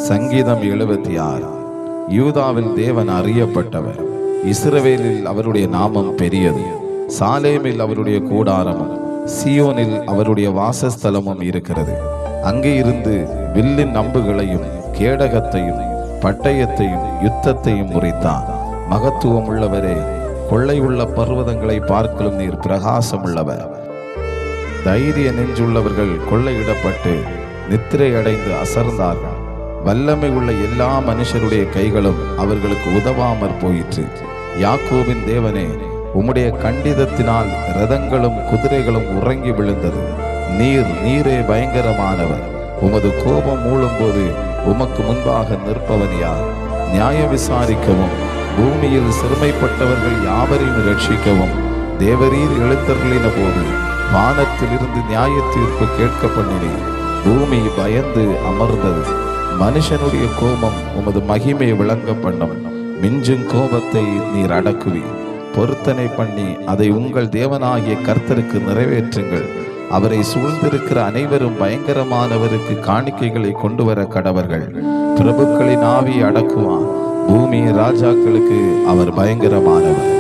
சங்கீதம் 76. யூதாவில் தேவன் அறியப்பட்டவர், இஸ்ரவேலில் அவருடைய நாமம் பெரியது. சாலேமில் அவருடைய கூடாரமும் சீயோனில் அவருடைய வாசஸ்தலமும் இருக்கிறது. அங்கே இருந்து வில்லின் அம்புகளையும் கேடகத்தையும் பட்டயத்தையும் யுத்தத்தையும் முறித்தான். மகத்துவம் உள்ளவரே, கொள்ளை உள்ள பர்வதங்களை பார்க்கலும் நீர் பிரகாசம் உள்ளவர். தைரிய நெஞ்சுள்ளவர்கள் கொள்ளையிடப்பட்டு நித்திரை அடைந்து அசர்ந்தார்கள். வல்லமை உள்ள எல்லா மனுஷருடைய கைகளும் அவர்களுக்கு உதவாமற் போயிற்று. யாக்கோபின் தேவனே, உம்முடைய கண்டிதத்தினால் இரதங்களும் குதிரைகளும் உறங்கி விழுந்தது. நீரே பயங்கரமானவர். உமது கோபம் மூழும்போது உமக்கு முன்பாக நிற்பவன் யார்? நியாய விசாரிக்கவும் பூமியில் சிறுமைப்பட்டவர்கள் யாவரையும் ரட்சிக்கவும் தேவரீர் எழுந்தருளின போது வானத்திலிருந்து நியாய தீர்ப்பு கேட்க பண்ணினீர். பூமி பயந்து அமர்ந்தது. மனுஷனுடைய கோபம் உமது மகிமை விளங்க பண்ணும். மிஞ்சும் கோபத்தை நீர் அடக்குவி. பொருத்தனை பண்ணி அதை உங்கள் தேவனாகிய கர்த்தருக்கு நிறைவேற்றுங்கள். அவரை சூழ்ந்திருக்கிற அனைவரும் பயங்கரமானவருக்கு காணிக்கைகளை கொண்டு வர கடவர்கள். பிரபுக்களின் ஆவியை அடக்குவான். பூமியின் ராஜாக்களுக்கு அவர் பயங்கரமானவர்.